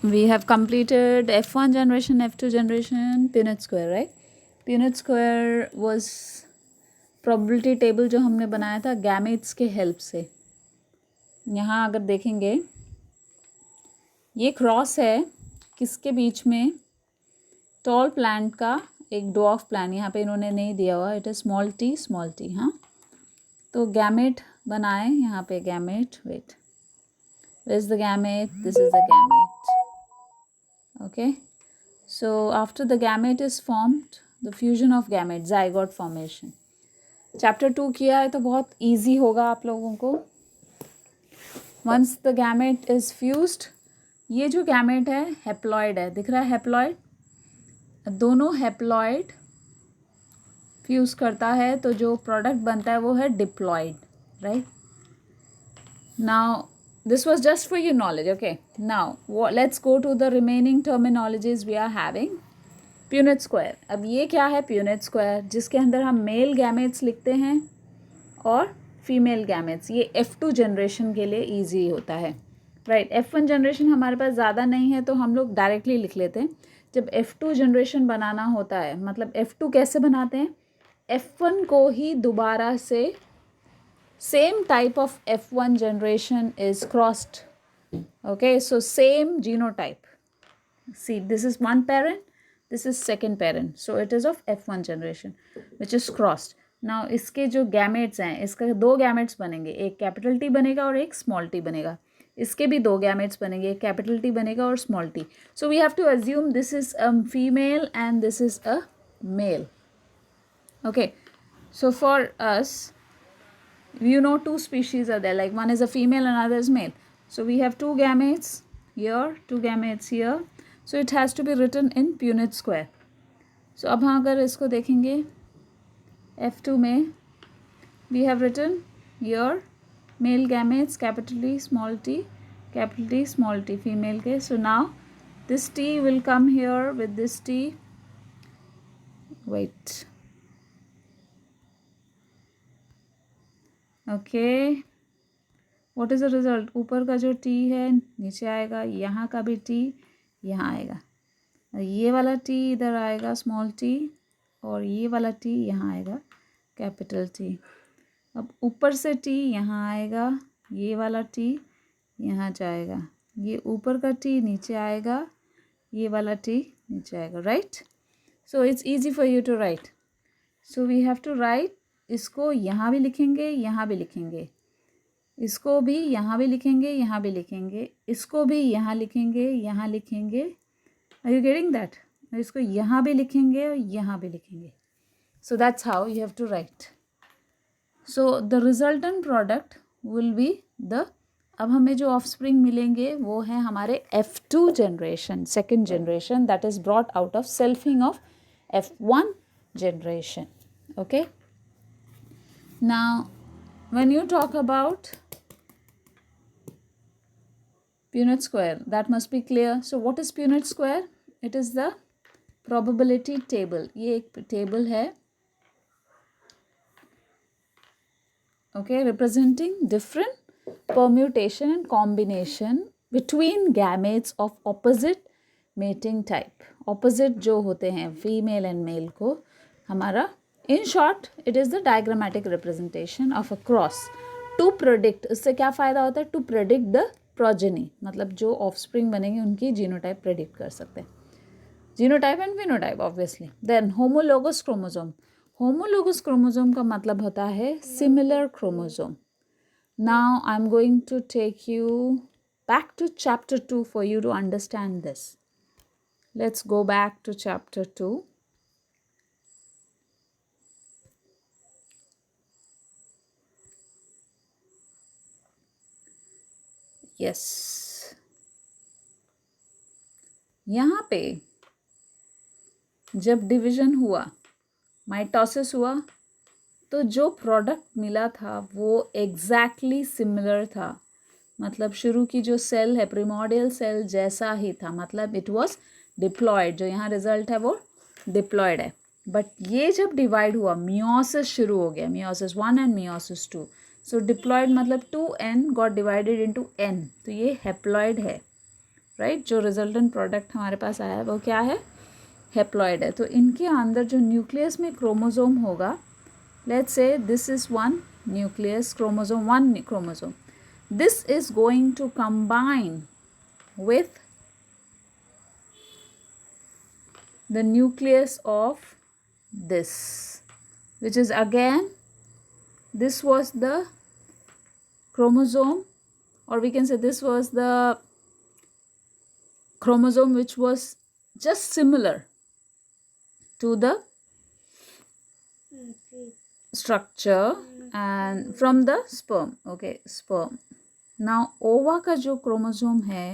we have completed F1 generation, F2 generation, Punnett square, right? Punnett square was probability table जो हमने बनाया था gametes के help से. यहाँ अगर देखेंगे ये क्रॉस है किसके बीच में, टॉल प्लांट का एक डॉर्फ प्लांट, यहाँ पे इन्होंने नहीं दिया हुआ, इट इज स्मॉल टी. हाँ, तो गैमेट बनाए यहाँ पे, gamete, wait, where's the gamete, this is the gamete. Okay, so after the gamete is formed, the fusion of gamete, zygote formation. Chapter 2 किया है तो बहुत easy होगा आप लोगों को. once the gamete is fused, ये जो gamete है haploid है, दिख रहा है haploid, दोनों haploid फ्यूज़ करता है तो जो प्रोडक्ट बनता है वो है diploid, right. Now this was just for your knowledge. Okay, now let's go to the remaining terminologies we are having. Punnett square. अब ये क्या है Punnett square, जिसके अंदर हम मेल गैमेट्स लिखते हैं और फीमेल गैमेट्स. ये F2 जनरेशन के लिए ईजी होता है, राइट. F1 जनरेशन हमारे पास ज़्यादा नहीं है तो हम लोग डायरेक्टली लिख लेते हैं. जब F2 जनरेशन बनाना होता है, मतलब F2 कैसे बनाते हैं, F1 को ही दोबारा से same type of F1 generation is crossed. Okay, so same genotype. See, this is one parent, this is second parent, so it is of F1 generation which is crossed. Now इसके जो gametes हैं, इसका दो gametes बनेंगे, एक capital T बनेगा और एक स्मॉल t बनेगा. इसके भी दो gametes बनेंगे, एक कैपिटल T बनेगा और small t. So we have to assume this is a female and this is a male. Okay, so for us, you know, two species are there, like one is a female and another is male. So we have two gametes here, two gametes here, so it has to be written in Punnett square. So अब हाँ अगर इसको देखेंगे F2 में, we have written here male gametes capital T small t, capital T small t, female के. So now this T will come here with this T, wait, okay, what is the result, ऊपर का जो T है नीचे आएगा, यहाँ का भी टी यहाँ आएगा, ये वाला टी इधर आएगा स्मॉल टी, और ये वाला टी यहाँ आएगा कैपिटल टी. अब ऊपर से टी यहाँ आएगा, ये वाला टी यहाँ जाएगा, ये ऊपर का टी नीचे आएगा, ये वाला टी नीचे आएगा, right. So it's easy for you to write. So we have to write, इसको यहाँ भी लिखेंगे, यहाँ भी लिखेंगे, इसको भी यहाँ भी लिखेंगे, यहाँ भी लिखेंगे, इसको भी यहाँ लिखेंगे, यहाँ लिखेंगे. Are you getting that? इसको यहाँ भी लिखेंगे और यहाँ भी लिखेंगे. So that's how you have to write. So the resultant product will be the, अब हमें जो ऑफस्प्रिंग मिलेंगे वो है हमारे F2 generation, second generation, that is brought out of selfing of F1 generation. Okay, now when you talk about Punnett square, that must be clear. So what is Punnett square? It is the probability table. ये एक table है, okay, representing different permutation and combination between gametes of opposite mating type. Opposite जो होते हैं female and male को हमारा, in short it is the diagrammatic representation of a cross to predict. इससे क्या फ़ायदा होता है? To predict the progeny, मतलब जो offspring बनेंगे उनकी जीनोटाइप प्रेडिक्ट कर सकते हैं, genotype and phenotype obviously. Then homologous chromosome. Homologous chromosome का मतलब होता है similar chromosome. Now I am going to take you back to chapter 2 for you to understand this. Let's go back to chapter 2. Yes, यहाँ पे जब division हुआ, mitosis हुआ, तो जो प्रोडक्ट मिला था वो एग्जैक्टली सिमिलर था. मतलब शुरू की जो सेल है प्रिमोर्डियल सेल जैसा ही था, मतलब इट वाज डिप्लॉयड. जो यहाँ रिजल्ट है वो डिप्लॉयड है. बट ये जब डिवाइड हुआ, मियोसिस शुरू हो गया, meiosis 1 and meiosis 2. So diploid मतलब 2n got divided into n, तो ये हेप्लॉयड है, राइट, जो रिजल्टेंट प्रोडक्ट हमारे पास आया है वो क्या है, हेप्लॉइड है। तो इनके अंदर जो न्यूक्लियस में क्रोमोसोम होगा, let's say this is one nucleus chromosome, one chromosome, this is going to combine with the nucleus of this, which is again, this was the chromosome, or we can say this was the chromosome which was just similar to the structure and from the sperm. Okay, sperm. Now ova का जो chromosome है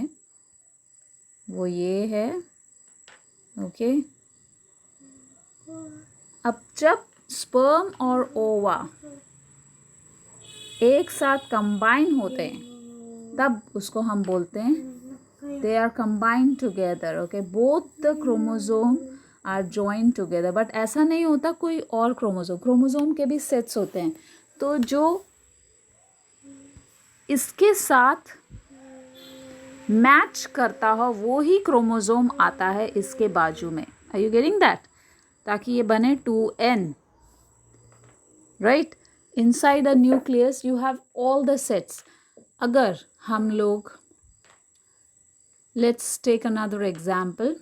वो ये है। Okay, अब जब sperm और ओवा एक साथ कंबाइन होते हैं तब उसको हम बोलते हैं they are combined together. Okay, both the chromosome are joined together. But ऐसा नहीं होता कोई और क्रोमोसोम के भी सेट्स होते हैं, तो जो इसके साथ मैच करता हो वो ही क्रोमोसोम आता है इसके बाजू में। Are you getting that? ताकि ये बने 2n, right. Inside a nucleus you have all the sets. अगर हम लोग, लेट्स टेक अनदर एग्जाम्पल,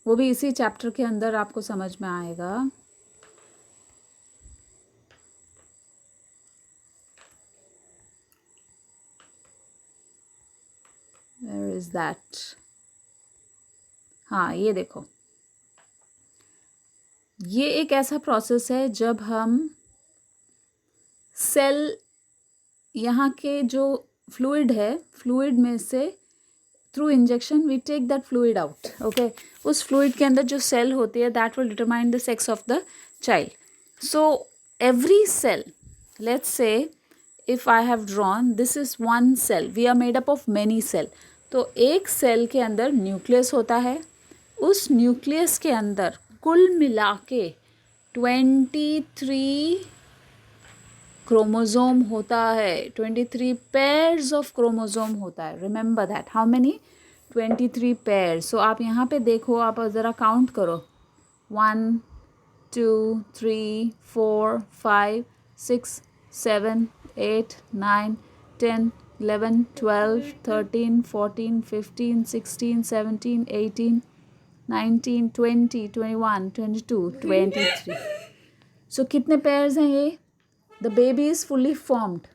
वो भी इसी चैप्टर के अंदर आपको समझ में आएगा। Where is that? हाँ, ये देखो, ये एक ऐसा प्रोसेस है जब हम सेल, यहाँ के जो फ्लूइड है, फ्लूइड में से through injection we take that fluid out. Okay, उस फ्लूइड के अंदर जो सेल होती है that will determine the sex of the child. So every cell, let's say if I have drawn, this is one cell, we are made up of many cell। तो एक cell के अंदर nucleus होता है, उस nucleus के अंदर कुल मिला के 23 क्रोमोसोम होता है, 23 पेयर्स ऑफ क्रोमोसोम होता है। Remember that, how many? 23 pairs. So आप यहाँ पे देखो, आप ज़रा काउंट करो, 1 2 3 4 5 6 7 8 9 10 11 12 13 14 15 16 17 18 19 20 21 22 23। सो कितने पेयर्स हैं ये? The baby is fully formed.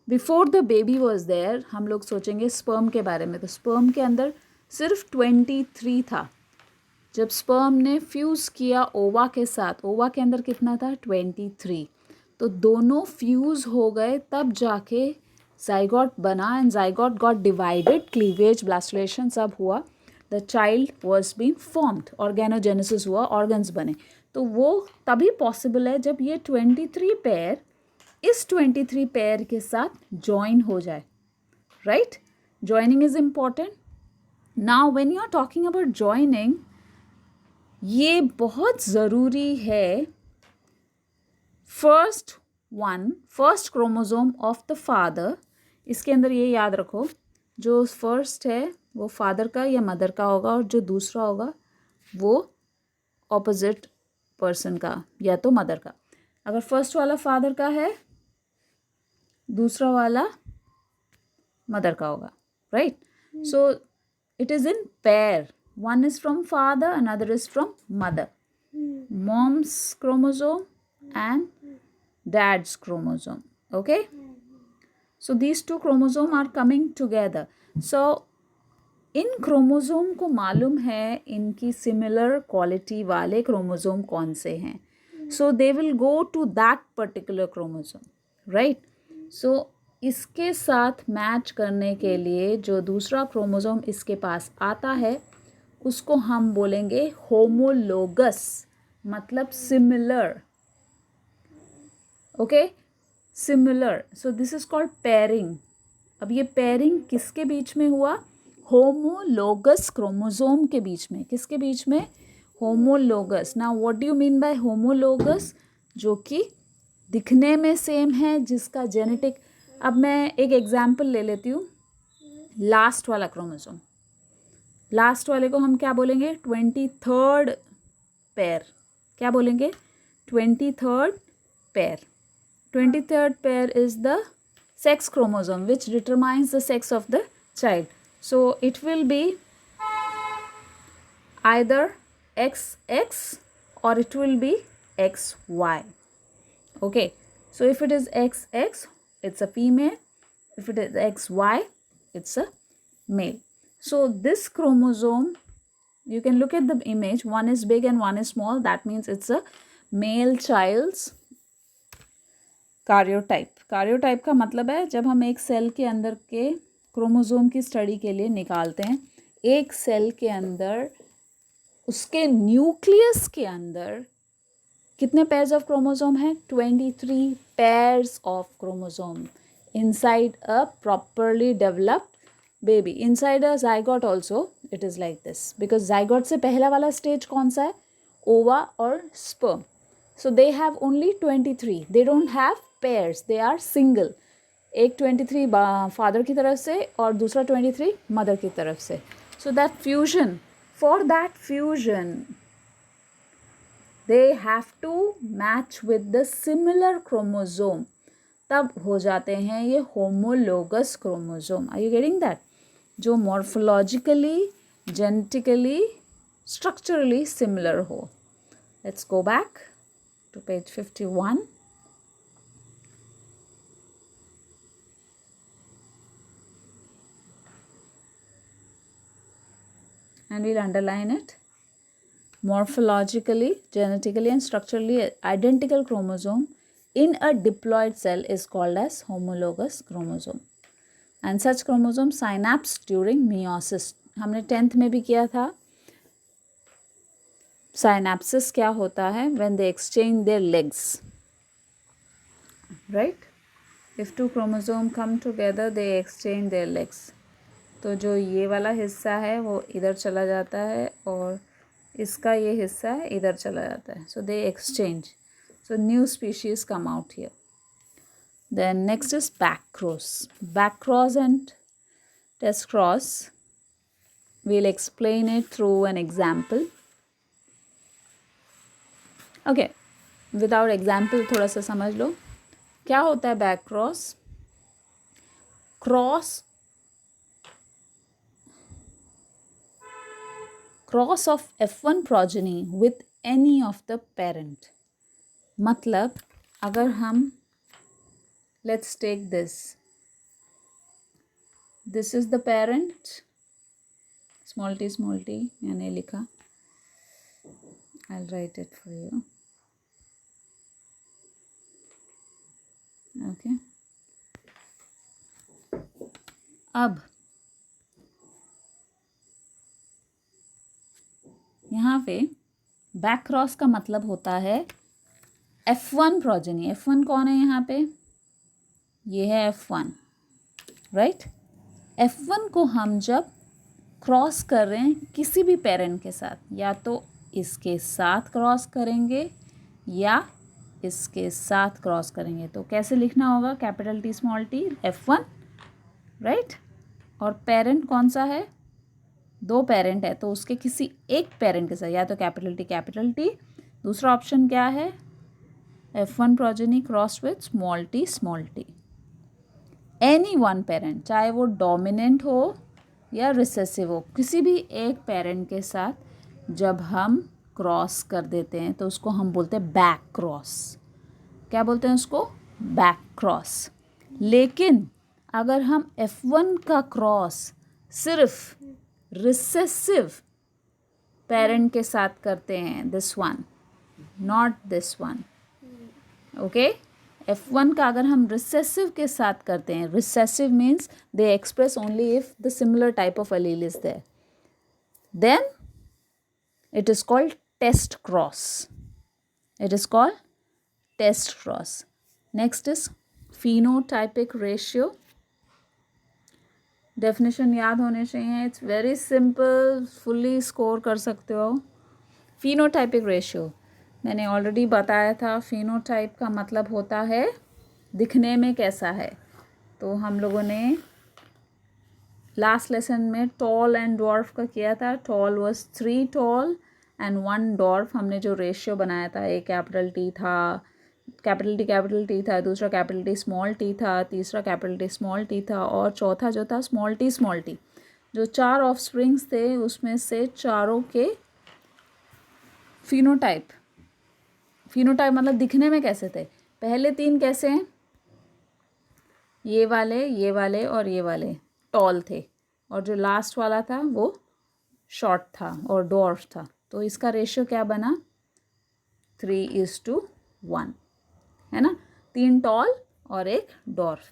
Before the baby was there, हम लोग सोचेंगे स्पर्म के बारे में, तो स्पर्म के अंदर सिर्फ 23 था। जब स्पर्म ने फ्यूज़ किया ओवा के साथ, ओवा के अंदर कितना था? 23। तो दोनों फ्यूज़ हो गए तब जाके जाइगोट बना, and zygote got divided, cleavage, blastulation सब हुआ, the child was been formed, organogenesis हुआ, ऑर्गन्स बने। तो वो तभी पॉसिबल है जब ये 23 पेयर इस 23 पेयर के साथ ज्वाइन हो जाए, right. Joining is important. Now when you are talking about joining, ये बहुत ज़रूरी है। First chromosome of the father, इसके अंदर ये याद रखो, जो फर्स्ट है वो फादर का या मदर का होगा, और जो दूसरा होगा वो ऑपोजिट पर्सन का या तो मदर का। अगर फर्स्ट वाला फादर का है, दूसरा वाला मदर का होगा, right. So it is in pair, one is from father, another is from mother, mom's chromosome and dad's chromosome, okay। So these two chromosome are coming together। So in chromosome को मालूम है इनकी similar quality वाले chromosome कौन से हैं, so they will go to that particular chromosome, right. So इसके साथ मैच करने के लिए जो दूसरा क्रोमोसोम इसके पास आता है उसको हम बोलेंगे होमोलोगस, मतलब similar, okay, similar. So this is called pairing. अब ये पेयरिंग किसके बीच में हुआ? होमोलोगस क्रोमोसोम के बीच में। किसके बीच में? Homologous. Now what do you mean by homologous? जो कि दिखने में सेम है, जिसका जेनेटिक, अब मैं एक एग्जाम्पल ले लेती हूँ। लास्ट वाला क्रोमोसोम, लास्ट वाले को हम क्या बोलेंगे? 23rd pair. क्या बोलेंगे? 23rd pair. 23rd pair is the sex chromosome which determines the sex of the child. So it will be either XX or it will be XY. Okay, so if it is XX, it's a female. If it is XY, it's a male. So this chromosome, you can look at the image, one is big and one is small. That means it's a male child's कार्योटाइप। कार्योटाइप का मतलब है जब हम एक cell के अंदर के chromosome की स्टडी के लिए निकालते हैं, एक सेल के अंदर उसके न्यूक्लियस के अंदर कितने पेयर्स ऑफ क्रोमोसोम हैं? 23 pairs of chromosome inside a properly developed baby. Inside a zygote also it is like this, because zygote से पहला वाला स्टेज कौन सा है? ओवा और sperm. So they have only 23. They don't have pairs. They are single. एक 23 father की तरफ से और दूसरा 23 मदर की तरफ से. So that fusion, for that fusion, they have to match with the similar chromosome. तब हो जाते हैं ये homologous chromosome. Are you getting that? जो morphologically, genetically, structurally similar हो. Let's go back to page 51. And we'll underline it. Morphologically, genetically and structurally identical chromosome in a diploid cell is called as homologous chromosome. And such chromosome synapse during meiosis. हमने 10th में भी किया था. Synapses क्या होता है? When they exchange their legs, right? If two chromosomes come together, they exchange their legs. तो जो ये वाला हिस्सा है वो इधर चला जाता है और इसका ये हिस्सा है इधर चला जाता है. So they exchange. So new species come out here. Then next is back cross. Back cross and test cross. We'll explain it through an example. Okay, without example थोड़ा सा समझ लो. क्या होता है back cross? Cross of F1 progeny with any of the parent. मतलब अगर हम let's take this is the parent, small t मैंने लिखा, I'll write it for you. Okay. अब यहाँ पे बैक क्रॉस का मतलब होता है F1 प्रोजेनी. F1 कौन है यहाँ पे? ये है F1, राइट? F1 को हम जब क्रॉस कर रहे हैं किसी भी पेरेंट के साथ, या तो इसके साथ क्रॉस करेंगे या इसके साथ क्रॉस करेंगे, तो कैसे लिखना होगा? Capital T small T, F1, right? और पेरेंट कौन सा है? दो पेरेंट है तो उसके किसी एक पेरेंट के साथ, या तो कैपिटल टी, दूसरा ऑप्शन क्या है? F1 progeny cross with small T. Any one parent, चाहे वो डोमिनेंट हो या रिसेसिव हो, किसी भी एक पेरेंट के साथ जब हम क्रॉस कर देते हैं तो उसको हम बोलते हैं बैक क्रॉस. क्या बोलते हैं उसको? Back cross. लेकिन अगर हम F1 का क्रॉस सिर्फ रिसेसिव पेरेंट के साथ करते हैं, this one, not this one, okay? F1 का अगर हम रिसेसिव के साथ करते हैं, recessive means they express only if the similar type of allele is there, then it is called test cross. It is called test cross. Next is phenotypic ratio. Definition याद होने चाहिए. It's very simple, fully score कर सकते हो. Phenotypic ratio मैंने already बताया था. phenotype का मतलब होता है दिखने में कैसा है. तो हम लोगों ने लास्ट लेसन में टॉल एंड डॉर्फ का किया था. Tall was 3 tall and 1 dwarf. हमने जो रेशियो बनाया था, एक कैपिटल टी था, कैपिटल टी था, दूसरा कैपिटल टी स्मॉल टी था, तीसरा कैपिटल टी स्मॉल टी था, और चौथा जो था स्मॉल टी. जो 4 ऑफस्प्रिंग्स थे उसमें से चारों के फिनोटाइप मतलब दिखने में कैसे थे. पहले 3 कैसे हैं, ये वाले और ये वाले टॉल थे, और जो लास्ट वाला था वो शॉर्ट था और डॉर्फ था. तो इसका रेशियो क्या बना, 3:1, है ना. 3 टॉल और 1 dwarf.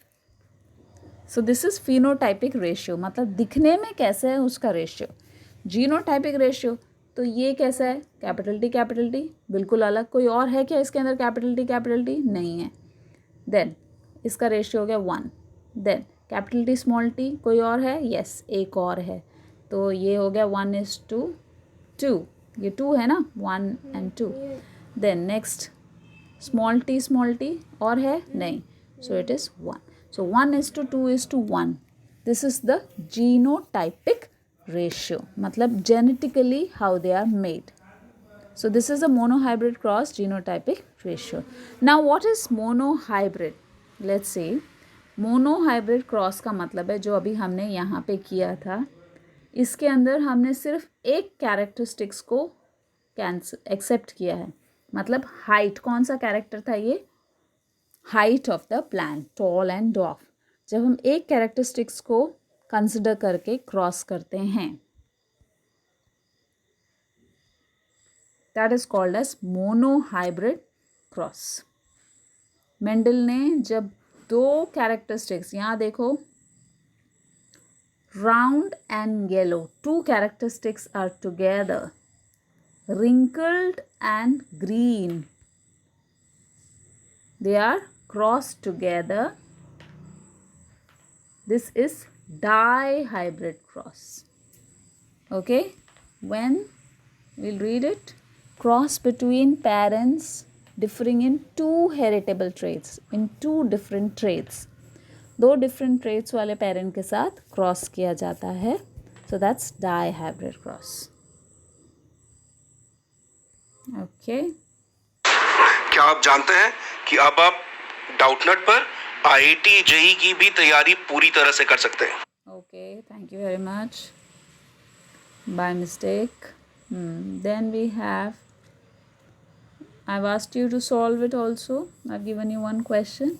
So this is phenotypic ratio, मतलब दिखने में कैसे है उसका रेशियो. जीनोटाइपिक रेशियो, तो ये कैसा है, कैपिटल टी बिल्कुल अलग. कोई और है क्या इसके अंदर कैपिटल टी नहीं है. देन इसका रेशियो हो गया 1. Then capital T small T, कोई और है, यस एक और है, तो ये हो गया 1:2. ये 2 है ना, 1 and 2. Then next small t और है नहीं, so it is 1. So 1:2:1. This is the genotypic ratio, मतलब genetically how they are made. So this is a monohybrid cross genotypic ratio. Now what is monohybrid? Let's see. Monohybrid cross का मतलब है जो अभी हमने यहाँ पे किया था, इसके अंदर हमने सिर्फ एक कैरेक्टरिस्टिक्स को एक्सेप्ट किया है. मतलब हाइट, कौन सा कैरेक्टर था ये, height of the plant, toll and dwarf. जब हम एक कैरेक्टरिस्टिक्स को कंसिडर करके क्रॉस करते हैं, that is called as monohybrid cross. Mendel ने जब 2 कैरेक्टरिस्टिक्स, यहाँ देखो round and yellow, 2 characteristics are together, wrinkled and green, they are crossed together. This is dihybrid cross. Okay, when we'll read it, cross between parents differing in 2 heritable traits, in 2 different traits. 2 different traits वाले parent के साथ cross किया जाता है, so that's dihybrid cross. Okay. क्या आप जानते हैं कि अब आप डाउटनट पर IIT JEE की भी तैयारी पूरी तरह से कर सकते हैं. Okay, thank you very much. By mistake. Then we have, I've asked you to solve it also. I've given you one question,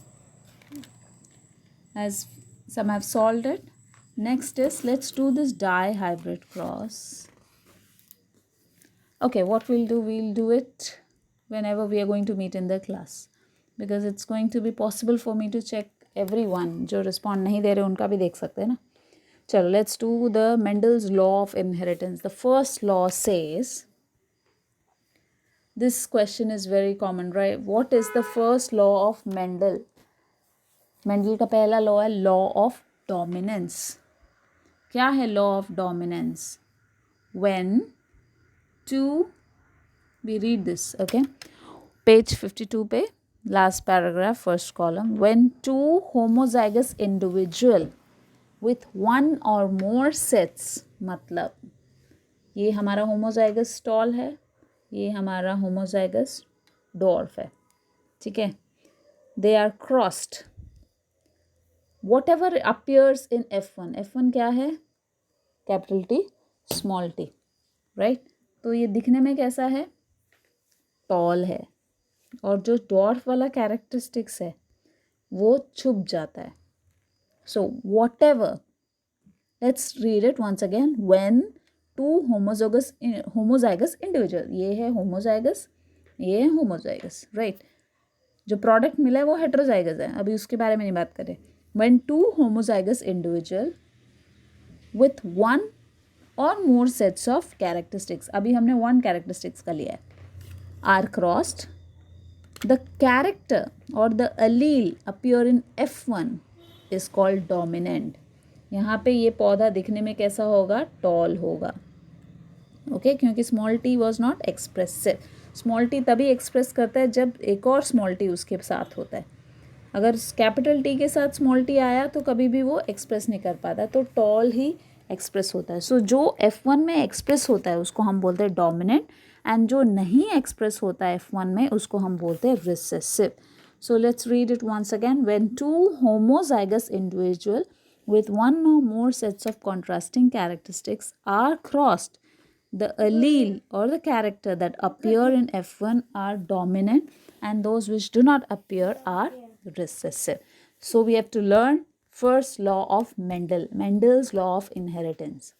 as some have solved it. Next is, let's do this dihybrid cross. Okay, what we'll do it whenever we are going to meet in the class, because it's going to be possible for me to check everyone. जो respond नहीं दे रहे उनका भी देख सकते हैं ना. चलो, let's do the Mendel's law of inheritance. The first law says, this question is very common, right? What is the first law of Mendel? Mendel का पहला law है law of dominance. क्या है law of dominance? When we read this, okay, page 52 पे last paragraph, first column. When 2 homozygous individual with 1 or more sets, मतलब ये हमारा homozygous tall है, ये हमारा homozygous dwarf है, ठीक है, they are crossed, whatever appears in F1 क्या है, capital T small t, right? तो ये दिखने में कैसा है, टॉल है, और जो डॉर्फ वाला कैरेक्टरिस्टिक्स है वो छुप जाता है. So whatever, let's read it once again. When 2 homozygous individual, ये है होमोजाइगस, ये है होमोजाइगस, राइट. जो प्रोडक्ट मिला है वो हेट्रोजाइगस है, अभी उसके बारे में नहीं बात करें. व्हेन 2 होमोजाइगस इंडिविजुअल विथ 1 और मोर सेट्स ऑफ कैरेक्टरिस्टिक्स, अभी हमने 1 कैरेक्टरिस्टिक्स का लिया है, आर क्रॉस्ड, द कैरेक्टर और the allele appear in F1 is called dominant. यहाँ पे ये पौधा दिखने में कैसा होगा, टॉल होगा, ओके, क्योंकि small T was not expressive. Small T तभी एक्सप्रेस करता है जब एक और स्मॉल टी उसके साथ होता है. अगर कैपिटल टी के साथ स्मॉल टी आया तो कभी भी वो एक्सप्रेस नहीं कर पाता, तो टॉल ही एक्सप्रेस होता है. सो जो F1 में एक्सप्रेस होता है उसको हम बोलते हैं डोमिनेंट, एंड जो नहीं एक्सप्रेस होता है F1 में उसको हम बोलते हैं recessive. So let's read it once again. When two homozygous individual with one or more sets of contrasting characteristics are crossed, the allele or the character that appear in F1 are dominant and those which do not appear are recessive. So we have to learn first law of Mendel's law of inheritance.